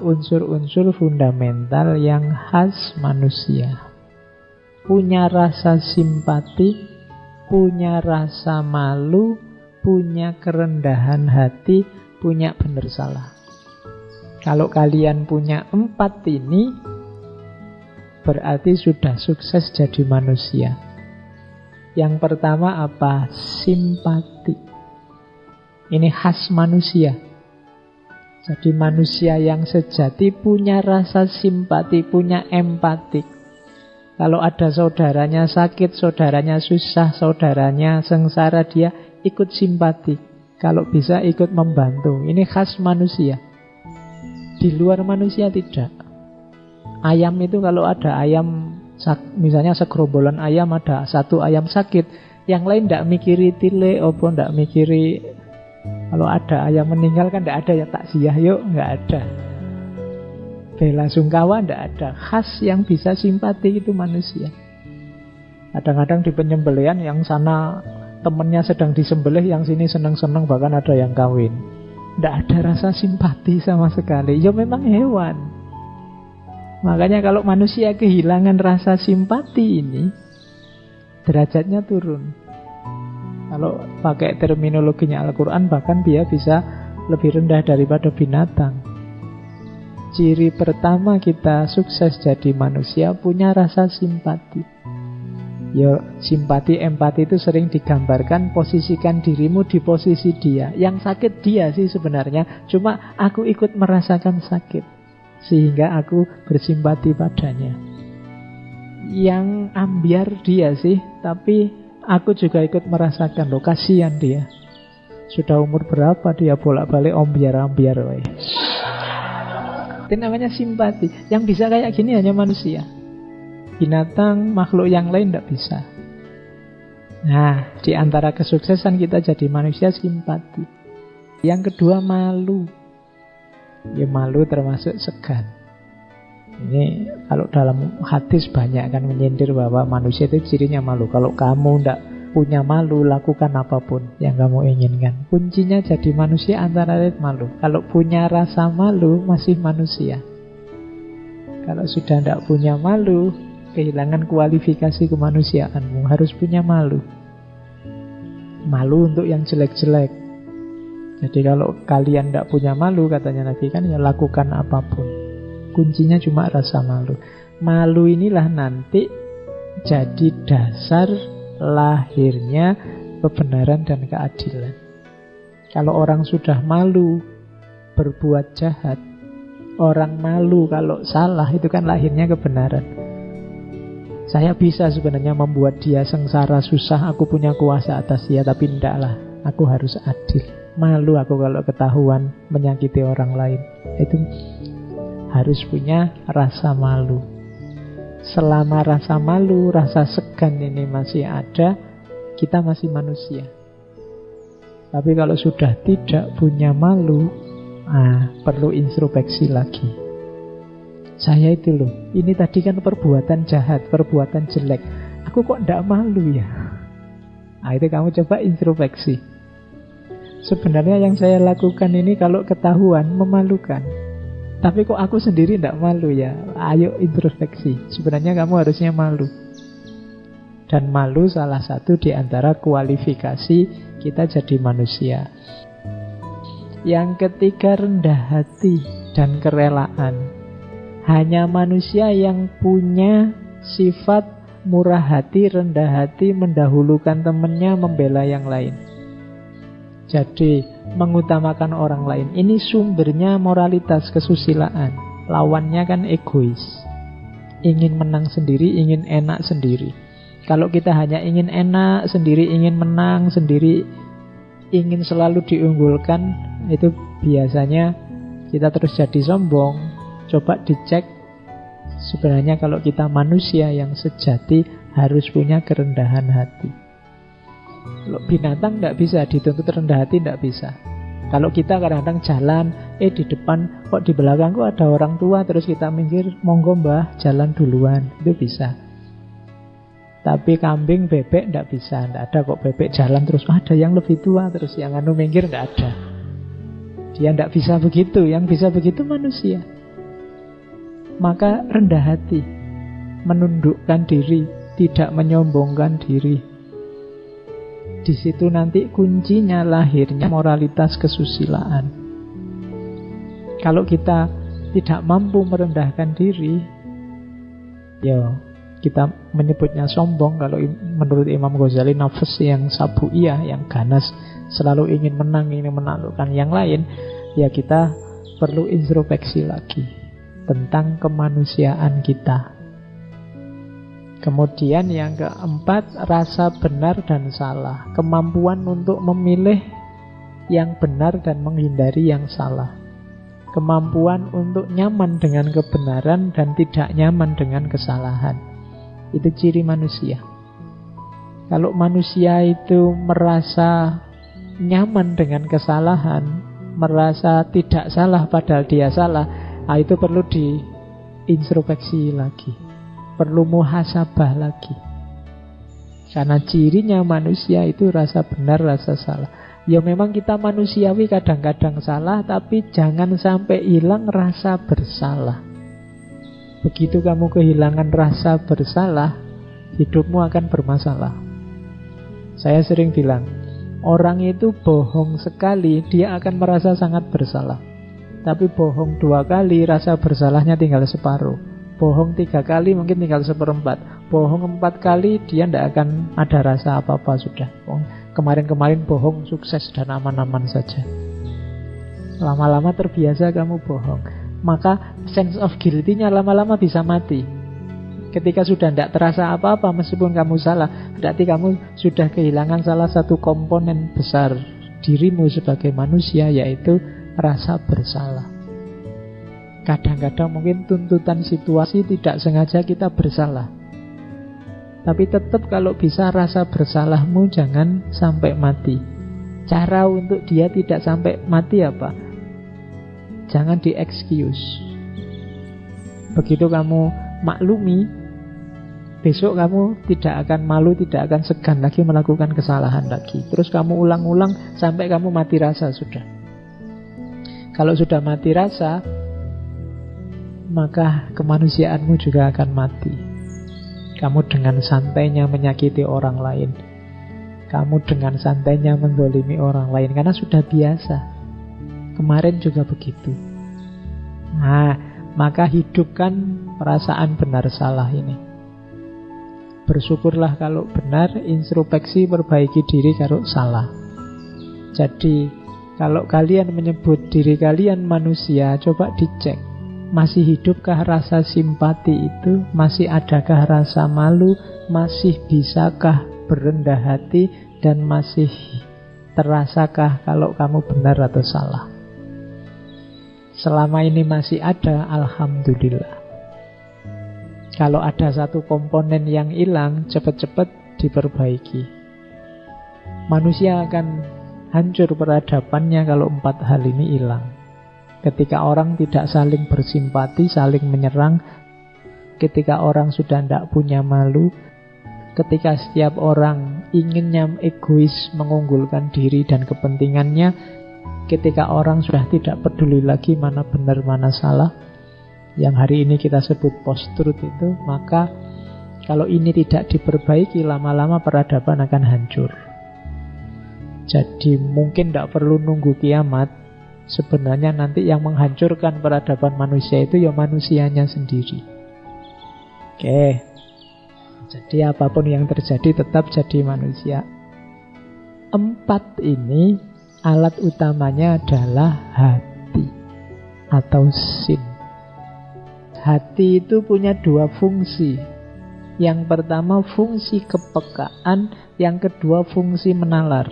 unsur-unsur fundamental yang khas manusia. Punya rasa simpati, punya rasa malu, punya kerendahan hati, punya benar salah. Kalau kalian punya 4 ini, berarti sudah sukses jadi manusia. Yang pertama apa? Simpati. Ini khas manusia. Jadi manusia yang sejati punya rasa simpati, punya empati. Kalau ada saudaranya sakit, saudaranya susah, saudaranya sengsara, dia ikut simpati. Kalau bisa ikut membantu. Ini khas manusia. Di luar manusia tidak. Ayam itu kalau ada ayam, misalnya segerombolan ayam, ada satu ayam sakit, yang lain tidak mikiri tile, tidak mikiri. Kalau ada ayam meninggal kan tidak ada yang takziah, yuk, nggak ada. Bela sungkawa tidak ada. Khas yang bisa simpati itu manusia. Kadang-kadang di penyembelihan yang sana temennya sedang disembelih, yang sini senang-senang, bahkan ada yang kawin. Tidak ada rasa simpati sama sekali. Ya memang hewan. Makanya kalau manusia kehilangan rasa simpati ini, derajatnya turun. Kalau pakai terminologinya Al-Quran, bahkan dia bisa lebih rendah daripada binatang. Ciri pertama kita sukses jadi manusia, punya rasa simpati. Ya, simpati, empati itu sering digambarkan posisikan dirimu di posisi dia. Yang sakit dia sih sebenarnya, cuma aku ikut merasakan sakit, sehingga aku bersimpati padanya. Yang ambiar dia sih, tapi aku juga ikut merasakan, loh kasihan dia. Sudah umur berapa dia bolak-balik ombiar-ambiar. Itu namanya simpati. Yang bisa kayak gini hanya manusia. Binatang, makhluk yang lain tidak bisa. Nah, di antara kesuksesan kita jadi manusia, simpati. Yang kedua, malu. Ya, malu termasuk segan. Ini kalau dalam hadis banyak kan menyindir bahwa manusia itu cirinya malu. Kalau kamu tidak punya malu, lakukan apapun yang kamu inginkan. Kuncinya jadi manusia antara lain malu. Kalau punya rasa malu, masih manusia. Kalau sudah tidak punya malu, kehilangan kualifikasi kemanusiaanmu. Harus punya malu. Malu untuk yang jelek-jelek. Jadi kalau kalian tidak punya malu, katanya Nabi kan, ya lakukan apapun. Kuncinya cuma rasa malu. Malu inilah nanti jadi dasar lahirnya kebenaran dan keadilan. Kalau orang sudah malu berbuat jahat, orang malu kalau salah, itu kan lahirnya kebenaran. Saya bisa sebenarnya membuat dia sengsara, susah, aku punya kuasa atas dia, tapi tidaklah, aku harus adil. Malu aku kalau ketahuan menyakiti orang lain. Itu harus punya rasa malu. Selama rasa malu, rasa segan ini masih ada, kita masih manusia. Tapi kalau sudah tidak punya malu, perlu introspeksi lagi. Saya itu loh, ini tadi kan perbuatan jahat, perbuatan jelek, aku kok tidak malu ya? Itu kamu coba introspeksi. Sebenarnya yang saya lakukan ini kalau ketahuan memalukan, tapi kok aku sendiri tidak malu ya? Ayo introspeksi. Sebenarnya kamu harusnya malu. Dan malu salah satu di antara kualifikasi kita jadi manusia. Yang ketiga, rendah hati dan kerelaan. Hanya manusia yang punya sifat murah hati, rendah hati, mendahulukan temannya, membela yang lain. Jadi mengutamakan orang lain. Ini sumbernya moralitas, kesusilaan. Lawannya kan egois. Ingin menang sendiri, ingin enak sendiri. Kalau kita hanya ingin enak sendiri, ingin menang sendiri, ingin selalu diunggulkan, itu biasanya kita terus jadi sombong. Coba dicek. Sebenarnya kalau kita manusia yang sejati harus punya kerendahan hati. Kalau binatang tidak bisa dituntut rendah hati, tidak bisa. Kalau kita kadang-kadang jalan, di depan kok di belakangku ada orang tua, terus kita mikir, monggo mbah jalan duluan, itu bisa. Tapi kambing, bebek tidak bisa, tidak ada kok bebek jalan terus ada yang lebih tua, terus yang mikir, tidak ada. Dia tidak bisa begitu, yang bisa begitu manusia. maka rendah hati, menundukkan diri, tidak menyombongkan diri. Di situ nanti kuncinya lahirnya moralitas kesusilaan. Kalau kita tidak mampu merendahkan diri, ya kita menyebutnya sombong. Kalau menurut Imam Ghazali, nafas yang sabuiyah, yang ganas, selalu ingin menang, ingin menaklukkan yang lain, ya kita perlu introspeksi lagi tentang kemanusiaan kita. Kemudian yang keempat, rasa benar dan salah, kemampuan untuk memilih yang benar dan menghindari yang salah, kemampuan untuk nyaman dengan kebenaran dan tidak nyaman dengan kesalahan. Itu ciri manusia. Kalau manusia itu merasa nyaman dengan kesalahan, merasa tidak salah padahal dia salah, itu perlu diintrospeksi lagi, perlu muhasabah lagi. Karena cirinya manusia itu rasa benar, rasa salah. Ya memang kita manusiawi kadang-kadang salah, tapi jangan sampai hilang rasa bersalah. Begitu kamu kehilangan rasa bersalah, hidupmu akan bermasalah. Saya sering bilang, orang itu bohong sekali, dia akan merasa sangat bersalah. Tapi bohong 2 kali, rasa bersalahnya tinggal separuh. Bohong 3 kali, mungkin tinggal 1/4. Bohong 4 kali, dia tidak akan ada rasa apa-apa sudah. Kemarin-kemarin bohong sukses dan aman-aman saja. Lama-lama terbiasa kamu bohong, maka sense of guilty-nya lama-lama bisa mati. Ketika sudah tidak terasa apa-apa meskipun kamu salah, berarti kamu sudah kehilangan salah satu komponen besar dirimu sebagai manusia, yaitu rasa bersalah. Kadang-kadang mungkin tuntutan situasi tidak sengaja kita bersalah, tapi tetap kalau bisa rasa bersalahmu jangan sampai mati. Cara untuk dia tidak sampai mati apa? Jangan di-excuse. Begitu kamu maklumi, besok kamu tidak akan malu, tidak akan segan lagi melakukan kesalahan lagi. Terus kamu ulang-ulang sampai kamu mati rasa sudah. Kalau sudah mati rasa, maka kemanusiaanmu juga akan mati. Kamu dengan santainya menyakiti orang lain, kamu dengan santainya menzalimi orang lain, karena sudah biasa. Kemarin juga begitu. Nah, maka hidupkan perasaan benar salah ini. Bersyukurlah kalau benar, introspeksi, perbaiki diri kalau salah. Jadi, kalau kalian menyebut diri kalian manusia, coba dicek. Masih hidupkah rasa simpati itu? Masih adakah rasa malu? Masih bisakah berendah hati? Dan masih terasakah kalau kamu benar atau salah? Selama ini masih ada, alhamdulillah. Kalau ada satu komponen yang hilang, cepat-cepat diperbaiki. Manusia akan hancur peradabannya kalau 4 hal ini hilang. Ketika orang tidak saling bersimpati, saling menyerang, ketika orang sudah tidak punya malu, ketika setiap orang inginnya egois, mengunggulkan diri dan kepentingannya, ketika orang sudah tidak peduli lagi mana benar mana salah, yang hari ini kita sebut post-truth itu, maka kalau ini tidak diperbaiki, lama-lama peradaban akan hancur. Jadi mungkin tidak perlu nunggu kiamat. Sebenarnya nanti yang menghancurkan peradaban manusia itu ya manusianya sendiri. Oke. Jadi apapun yang terjadi tetap jadi manusia. 4 ini alat utamanya adalah hati atau sin. Hati itu punya 2 fungsi. Yang pertama fungsi kepekaan, yang kedua fungsi menalar.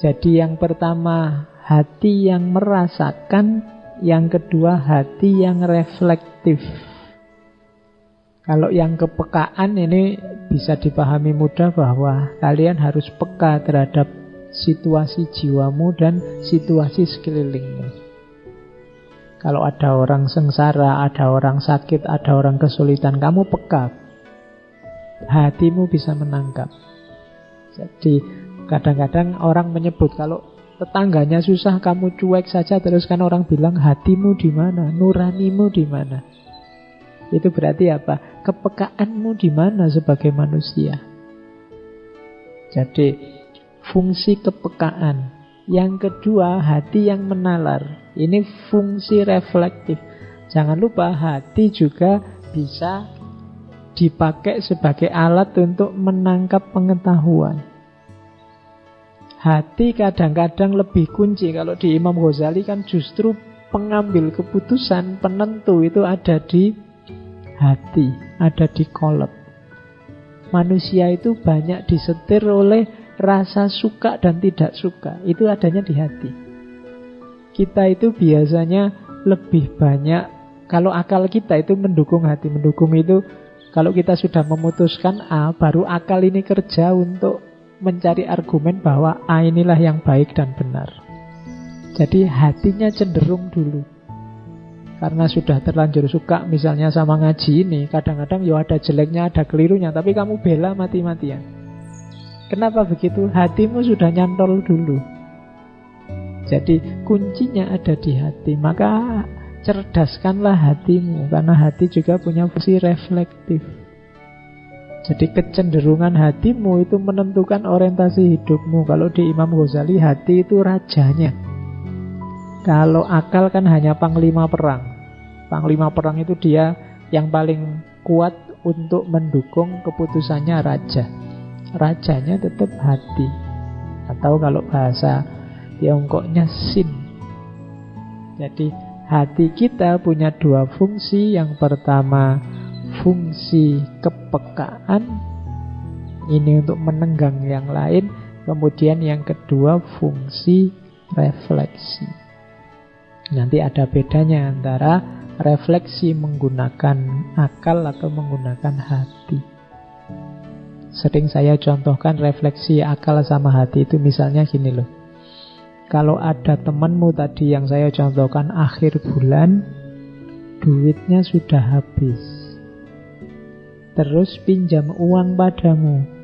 Jadi yang pertama hati yang merasakan, yang kedua hati yang reflektif. Kalau yang kepekaan ini bisa dipahami mudah bahwa kalian harus peka terhadap situasi jiwamu dan situasi sekelilingmu. Kalau ada orang sengsara, ada orang sakit, ada orang kesulitan, kamu peka. Hatimu bisa menangkap. Jadi kadang-kadang orang menyebut kalau tetangganya susah kamu cuek saja, terus kan orang bilang hatimu di mana, nuranimu di mana. Itu berarti apa? Kepekaanmu di mana sebagai manusia. Jadi fungsi kepekaan. Yang kedua, hati yang menalar. Ini fungsi reflektif. Jangan lupa hati juga bisa dipakai sebagai alat untuk menangkap pengetahuan. Hati kadang-kadang lebih kunci. Kalau di Imam Ghazali kan justru pengambil keputusan, penentu itu ada di hati, ada di kolab. Manusia itu banyak disetir oleh rasa suka dan tidak suka. Itu adanya di hati. Kita itu biasanya lebih banyak, kalau akal kita itu mendukung hati. Mendukung itu kalau kita sudah memutuskan A, baru akal ini kerja untuk mencari argumen bahwa A inilah yang baik dan benar. Jadi hatinya cenderung dulu. Karena sudah terlanjur suka misalnya sama ngaji ini, kadang-kadang ya ada jeleknya, ada kelirunya, tapi kamu bela mati-matian. Kenapa begitu? Hatimu sudah nyantol dulu. Jadi kuncinya ada di hati. Maka cerdaskanlah hatimu, karena hati juga punya fungsi reflektif. Jadi kecenderungan hatimu itu menentukan orientasi hidupmu. Kalau di Imam Ghazali, hati itu rajanya. Kalau akal kan hanya panglima perang. Panglima perang itu dia yang paling kuat untuk mendukung keputusannya raja. Rajanya tetap hati. Atau kalau bahasa Tiongkoknya sin. Jadi hati kita punya dua fungsi. Yang pertama fungsi kepekaan, ini untuk menenggang yang lain. Kemudian yang kedua fungsi refleksi. Nanti ada bedanya antara refleksi menggunakan akal atau menggunakan hati. Sering saya contohkan refleksi akal sama hati itu misalnya gini loh. Kalau ada temanmu tadi yang saya contohkan akhir bulan, duitnya sudah habis, terus pinjam uang padamu.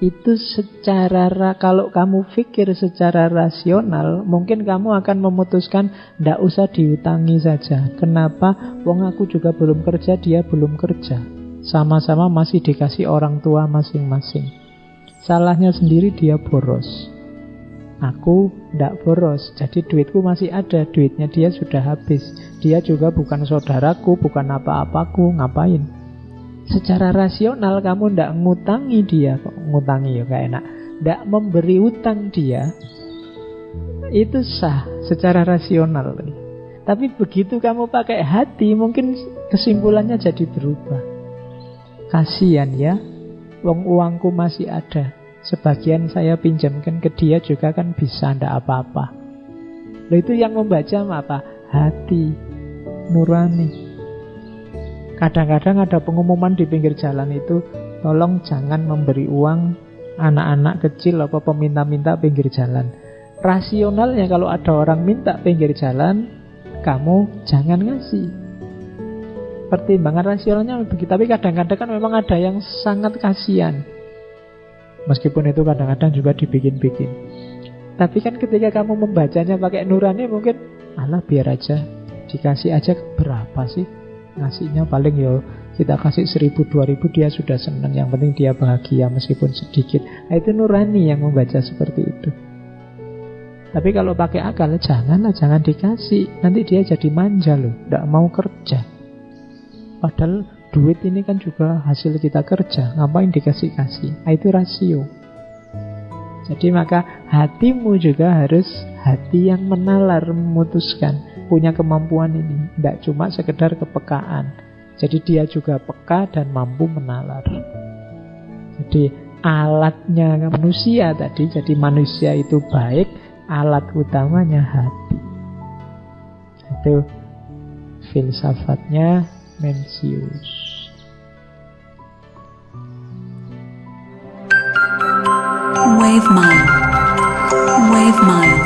Itu secara, kalau kamu pikir secara rasional, mungkin kamu akan memutuskan ndak usah diutangi saja. Kenapa? Wong aku juga belum kerja, dia belum kerja. Sama-sama masih dikasih orang tua masing-masing. Salahnya sendiri dia boros. Aku ndak boros, jadi duitku masih ada, duitnya dia sudah habis. Dia juga bukan saudaraku, bukan apa-apaku, ngapain? Secara rasional kamu ndak ngutangi dia. Kok ngutangi ya gak enak. Ndak memberi utang dia, itu sah secara rasional. Tapi begitu kamu pakai hati, mungkin kesimpulannya jadi berubah. Kasihan ya, uangku masih ada, sebagian saya pinjamkan ke dia juga kan bisa, ndak apa-apa. Loh, itu yang membaca apa? Hati nurani. Kadang-kadang ada pengumuman di pinggir jalan itu, tolong jangan memberi uang anak-anak kecil apa peminta-minta pinggir jalan. Rasionalnya kalau ada orang minta pinggir jalan, kamu jangan ngasih. Pertimbangan rasionalnya begitu. Tapi kadang-kadang kan memang ada yang sangat kasihan. Meskipun itu kadang-kadang juga dibikin-bikin. Tapi kan ketika kamu membacanya pakai nurani, mungkin alah biar aja, dikasih aja. Berapa sih ngasihnya? Paling ya kita kasih 1.000, 2.000 dia sudah senang. Yang penting dia bahagia meskipun sedikit. Nah, itu nurani yang membaca seperti itu. Tapi kalau pakai akal, janganlah, jangan dikasih. Nanti dia jadi manja loh, tidak mau kerja. Padahal duit ini kan juga hasil kita kerja, ngapain dikasih-kasih? Nah, itu rasio. Jadi maka hatimu juga harus hati yang menalar, memutuskan, punya kemampuan ini. Tidak cuma sekedar kepekaan. Jadi dia juga peka dan mampu menalar. Jadi alatnya manusia tadi, jadi manusia itu baik, alat utamanya hati. Itu filsafatnya Mencius. Wave Mind. Wave Mind.